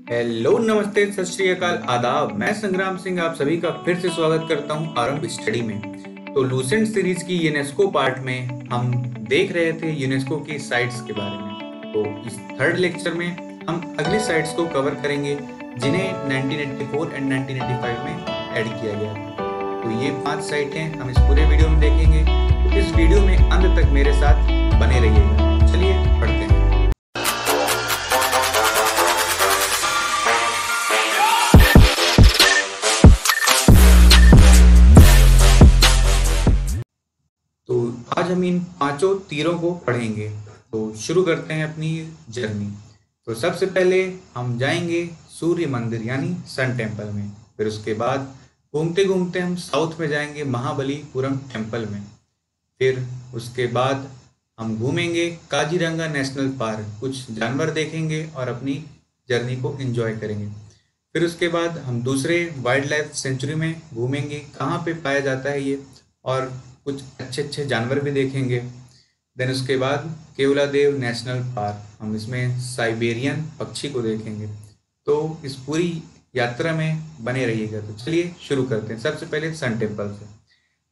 Hello, नमस्ते, सत श्री अकाल, आदाब। मैं संग्राम सिंह आप सभी का फिर से स्वागत करता हूं आरंभ स्टडी में। तो लूसेंट सीरीज की यूनेस्को पार्ट में हम देख रहे थे यूनेस्को की साइट्स के बारे में। तो इस थर्ड लेक्चर में हम अगली साइट्स को कवर करेंगे जिन्हें 1984 एंड 1985 में ऐड किया गया था। तो ये 5 साइटें हम इस पूरे वीडियो में देखेंगे। तो इस वीडियो में अंत तक मेरे साथ बने रहिएगा। चलिए पढ़ते हैं। तो आज हम इन 5 तीरों को पढ़ेंगे। तो शुरू करते हैं अपनी जर्नी। तो सबसे पहले हम जाएंगे सूर्य मंदिर यानी सन टेम्पल में। फिर उसके बाद घूमते घूमते हम साउथ में जाएंगे महाबलीपुरम टेम्पल में। फिर उसके बाद हम घूमेंगे काजीरंगा नेशनल पार्क, कुछ जानवर देखेंगे और अपनी जर्नी को एंजॉय करेंगे। फिर उसके बाद हम दूसरे वाइल्ड लाइफ सेंचुरी में घूमेंगे, कहाँ पे पाया जाता है ये, और कुछ अच्छे अच्छे जानवर भी देखेंगे। देन उसके बाद केवलादेव नेशनल पार्क, हम इसमें साइबेरियन पक्षी को देखेंगे। तो इस पूरी यात्रा में बने रहिएगा। तो चलिए शुरू करते हैं सबसे पहले सन टेम्पल से।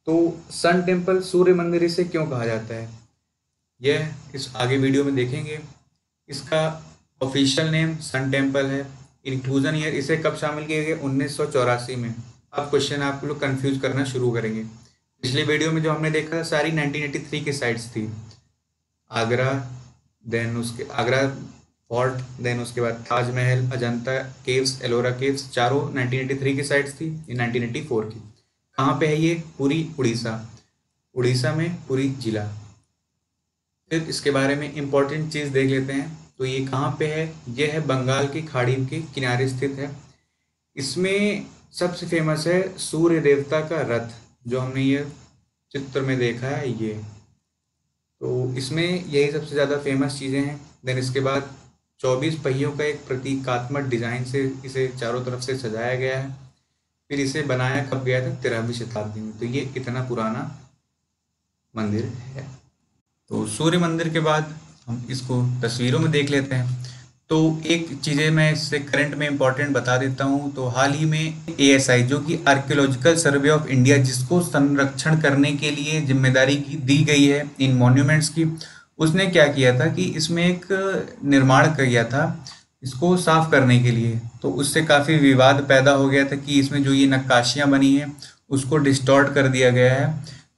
तो सन टेम्पल सूर्य मंदिर इसे क्यों कहा जाता है, यह इस आगे वीडियो में देखेंगे। इसका ऑफिशियल नेम सन टेम्पल है। इंक्लूजन ईयर इसे कब शामिल किया गया, 1984 में। अब क्वेश्चन आप लोग कंफ्यूज करना शुरू करेंगे। पिछले वीडियो में जो हमने देखा सारी 1983 की साइट्स थी। आगरा, देन उसके आगरा फोर्ट, देन उसके बाद ताजमहल, अजंता केव्स, एलोरा केव्स, चारों 1983 की साइट्स थी। ये 1984 की। कहाँ पे है ये, पूरी उड़ीसा, उड़ीसा में पूरी जिला। फिर इसके बारे में इम्पोर्टेंट चीज़ देख लेते हैं। तो ये कहाँ पे है, ये है बंगाल की खाड़ी के किनारे स्थित है। इसमें सबसे फेमस है सूर्य देवता का रथ, जो हमने ये चित्र में देखा है ये। तो इसमें यही सबसे ज़्यादा फेमस चीज़ें हैं। देन इसके बाद 24 पहियों का एक प्रतीकात्मक डिज़ाइन से इसे चारों तरफ से सजाया गया है। फिर इसे बनाया कब गया था, 13वीं शताब्दी में। तो ये इतना पुराना मंदिर है। तो सूर्य मंदिर के बाद हम इसको तस्वीरों में देख लेते हैं। तो एक चीज़ें मैं इससे करंट में इम्पोर्टेंट बता देता हूँ। तो हाल ही में ASI, जो कि आर्कियोलॉजिकल सर्वे ऑफ इंडिया, जिसको संरक्षण करने के लिए जिम्मेदारी दी गई है इन मॉन्यूमेंट्स की, उसने क्या किया था कि इसमें एक निर्माण किया था इसको साफ करने के लिए। तो उससे काफ़ी विवाद पैदा हो गया था कि इसमें जो ये नक्काशियाँ बनी हैं उसको डिस्टॉर्ट कर दिया गया है।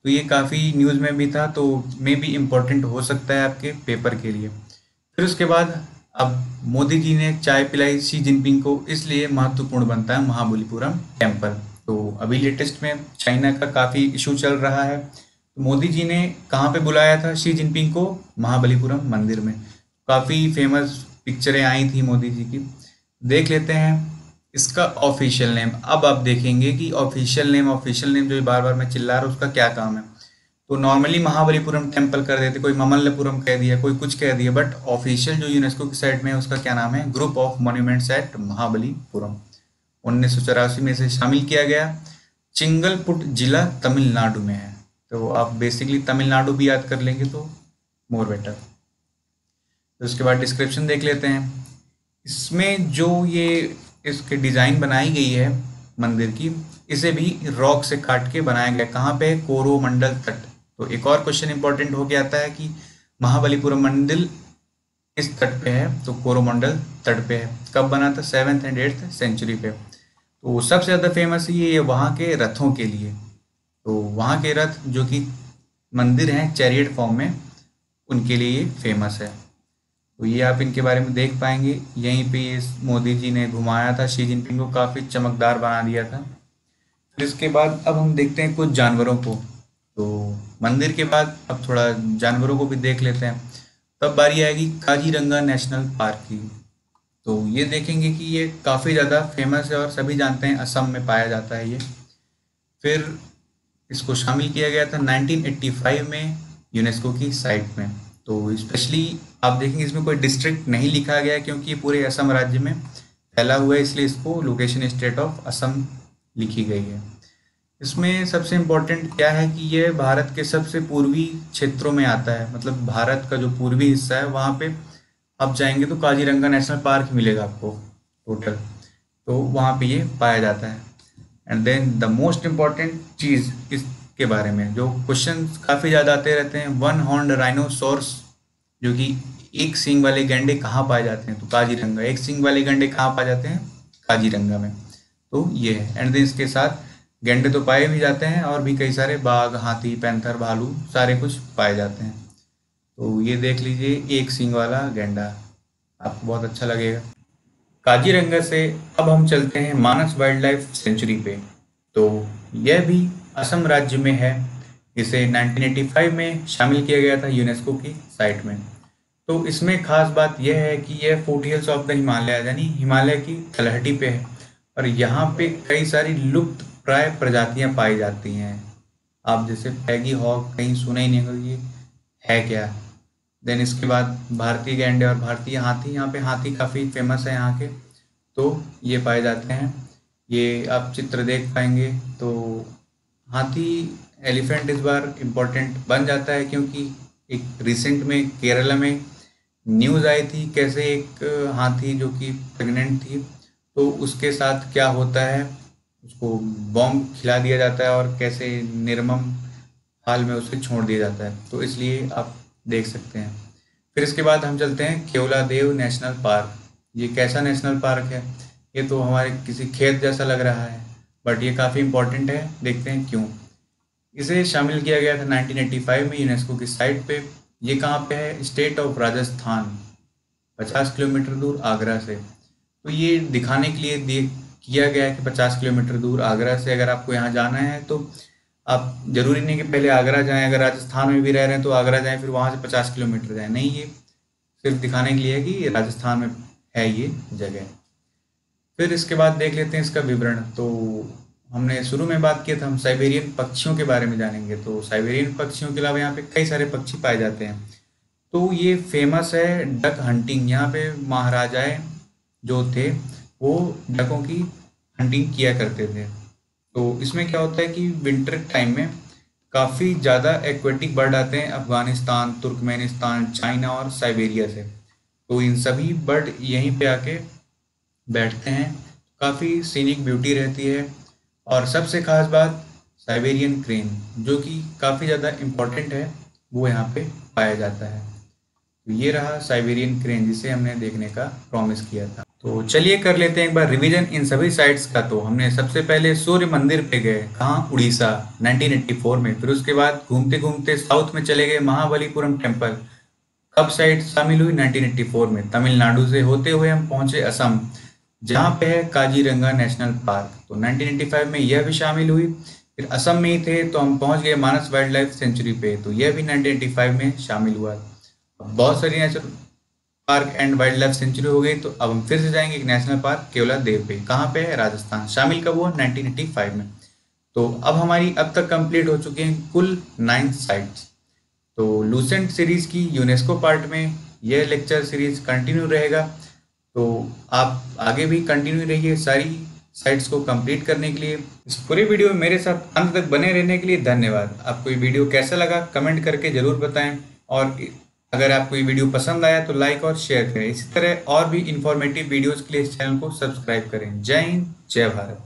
तो ये काफ़ी न्यूज़ में भी था, तो मे भी इम्पोर्टेंट हो सकता है आपके पेपर के लिए। फिर उसके बाद अब मोदी जी ने चाय पिलाई शी जिनपिंग को, इसलिए महत्वपूर्ण बनता है महाबलीपुरम टेम्पल। तो अभी लेटेस्ट में चाइना का काफ़ी इशू चल रहा है। तो मोदी जी ने कहाँ पे बुलाया था शी जिनपिंग को, महाबलीपुरम मंदिर में। काफ़ी फेमस पिक्चरें आई थी मोदी जी की। देख लेते हैं इसका ऑफिशियल नेम। अब आप देखेंगे कि ऑफिशियल नेम जो बार बार मैं चिल्ला रहा हूँ उसका क्या काम है। तो नॉर्मली महाबलीपुरम टेम्पल कर देते, कोई ममल्लपुरम कह दिया, कोई कुछ कह दिया, बट ऑफिशियल जो यूनेस्को की साइट में है उसका क्या नाम है, group of monuments at Mahabalipuram. 1984 में इसे शामिल किया गया। चिंगलपुट जिला तमिलनाडु में है। तो आप बेसिकली तमिलनाडु भी याद कर लेंगे तो मोर बेटर। तो उसके बाद डिस्क्रिप्शन देख लेते हैं। इसमें जो ये इसके डिज़ाइन बनाई गई है मंदिर की, इसे भी रॉक से काट के बनाया गया। कहाँ पे, कोरोमंडल तट। तो एक और क्वेश्चन इंपॉर्टेंट हो के आता है कि महाबलीपुरम मंदिर इस तट पे है, तो कोरोमंडल तट पे है। कब बना था, 7th and 8th सेंचुरी पे। तो सबसे ज़्यादा फेमस ये वहाँ के रथों के लिए। तो वहाँ के रथ जो कि मंदिर हैं चैरियट फॉर्म में, उनके लिए फेमस है। तो ये आप इनके बारे में देख पाएंगे। यहीं पे ये मोदी जी ने घुमाया था शी जिनपिंग को, काफ़ी चमकदार बना दिया था। फिर इसके बाद अब हम देखते हैं कुछ जानवरों को। तो मंदिर के बाद अब थोड़ा जानवरों को भी देख लेते हैं। तब बारी आएगी काजीरंगा नेशनल पार्क की। तो ये देखेंगे कि ये काफ़ी ज़्यादा फेमस है और सभी जानते हैं असम में पाया जाता है ये। फिर इसको शामिल किया गया था 1985 में यूनेस्को की साइट में। तो स्पेशली आप देखेंगे इसमें कोई डिस्ट्रिक्ट नहीं लिखा गया है, क्योंकि ये पूरे असम राज्य में फैला हुआ है, इसलिए इसको लोकेशन स्टेट ऑफ असम लिखी गई है। इसमें सबसे इम्पोर्टेंट क्या है कि ये भारत के सबसे पूर्वी क्षेत्रों में आता है। मतलब भारत का जो पूर्वी हिस्सा है वहाँ पे आप जाएंगे तो काजीरंगा नेशनल पार्क मिलेगा आपको। टोटल, तो वहाँ पे ये पाया जाता है। And then the most important चीज़ इसके बारे में जो क्वेश्चन काफ़ी ज़्यादा आते रहते हैं, वन हॉर्न्ड राइनोसोरस जो कि एक सींग वाले गैंडे कहाँ पाए जाते हैं, तो काजीरंगा। एक सींग वाले गैंडे कहाँ पाए जाते हैं, काजीरंगा में। तो ये है। एंड देन इसके साथ गैंडे तो पाए भी जाते हैं और भी कई सारे बाघ, हाथी, पैंथर, भालू सारे कुछ पाए जाते हैं। तो ये देख लीजिए एक सींग वाला गैंडा, आपको बहुत अच्छा लगेगा। काजीरंगा से अब हम चलते हैं मानस वाइल्ड लाइफ सेंचुरी पे। तो यह भी असम राज्य में है। इसे 1985 में शामिल किया गया था यूनेस्को की साइट में। तो इसमें खास बात यह है कि यह foot hills of the Himalaya यानी हिमालय की तलहटी पे है और यहाँ पे कई सारी लुप्त प्राय प्रजातियाँ पाई जाती हैं। आप जैसे पैगी हॉग कहीं सुना ही नहीं होगा, ये है क्या। देन इसके बाद भारतीय गैंडे और भारतीय हाथी, यहाँ पे हाथी काफ़ी फेमस है यहाँ के, तो ये पाए जाते हैं। ये आप चित्र देख पाएंगे तो हाथी, एलिफेंट इस बार इम्पोर्टेंट बन जाता है क्योंकि एक रिसेंट में केरला में न्यूज़ आई थी कैसे एक हाथी जो कि प्रेग्नेंट थी, तो उसके साथ क्या होता है, उसको बॉम्ब खिला दिया जाता है और कैसे निर्मम हाल में उसे छोड़ दिया जाता है। तो इसलिए आप देख सकते हैं। फिर इसके बाद हम चलते हैं केवलादेव नेशनल पार्क। ये कैसा नेशनल पार्क है, ये तो हमारे किसी खेत जैसा लग रहा है, बट ये काफ़ी इम्पोर्टेंट है, देखते हैं क्यों। इसे शामिल किया गया था 1985 में यूनेस्को की साइट पे। ये कहाँ पे है, स्टेट ऑफ राजस्थान, 50 किलोमीटर दूर आगरा से। तो ये दिखाने के लिए किया गया है कि 50 किलोमीटर दूर आगरा से अगर आपको यहाँ जाना है तो आप जरूरी नहीं कि पहले आगरा जाएं, अगर राजस्थान में भी रह रहे हैं तो आगरा जाएं फिर वहाँ से 50 किलोमीटर जाएं, नहीं, ये सिर्फ दिखाने के लिए है कि राजस्थान में है ये जगह। फिर इसके बाद देख लेते हैं इसका विवरण। तो हमने शुरू में बात किया था, हम साइबेरियन पक्षियों के बारे में जानेंगे। तो साइबेरियन पक्षियों के अलावा यहाँ पे कई सारे पक्षी पाए जाते हैं। तो ये फेमस है डक हंटिंग, यहाँ पे महाराजाएं जो थे वो डकों की हंटिंग किया करते थे। तो इसमें क्या होता है कि विंटर टाइम में काफ़ी ज़्यादा एक्वेटिक बर्ड आते हैं अफगानिस्तान, तुर्कमेनिस्तान, चाइना और साइबेरिया से। तो इन सभी बर्ड यहीं पे आके बैठते हैं, काफ़ी सीनिक ब्यूटी रहती है। और सबसे खास बात साइबेरियन क्रेन जो कि काफ़ी ज़्यादा इम्पोर्टेंट है, वो यहाँ पे पाया जाता है। तो ये रहा साइबेरियन क्रेन जिसे हमने देखने का प्रॉमिस किया था। तो चलिए कर लेते हैं एक बार रिवीजन इन सभी साइट्स का। तो हमने सबसे पहले सूर्य मंदिर पे गए, कहाँ, उड़ीसा, 1984 में। फिर उसके बाद घूमते घूमते साउथ में चले गए, महाबलीपुरम टेम्पल। कब साइट शामिल हुई, 1984 में। तमिलनाडु से होते हुए हम पहुंचे असम, जहाँ पे है काजीरंगा नेशनल पार्क। तो 1985 में यह भी शामिल हुई। फिर असम में ही थे तो हम पहुंच गए मानस वाइल्ड लाइफ सेंचुरी पे, तो यह भी 1985 में शामिल हुआ। बहुत सारी natural park and wild life sanctuary हो गई। तो अब हम फिर से जाएंगे एक नेशनल पार्क केवलादेव पे, कहाँ पे है, राजस्थान। शामिल कब हुआ, 1985 में। तो अब हमारी अब तक कंप्लीट हो चुके हैं कुल 9 साइट्स। तो लूसेंट सीरीज की यूनेस्को पार्ट में यह लेक्चर सीरीज कंटिन्यू रहेगा। तो आप आगे भी कंटिन्यू रहिए सारी साइट्स को कंप्लीट करने के लिए। इस पूरे वीडियो में मेरे साथ अंत तक बने रहने के लिए धन्यवाद। आपको ये वीडियो कैसा लगा कमेंट करके ज़रूर बताएं, और अगर आपको ये वीडियो पसंद आया तो लाइक और शेयर करें। इसी तरह और भी इंफॉर्मेटिव वीडियोज़ के लिए इस चैनल को सब्सक्राइब करें। जय हिंद, जय भारत।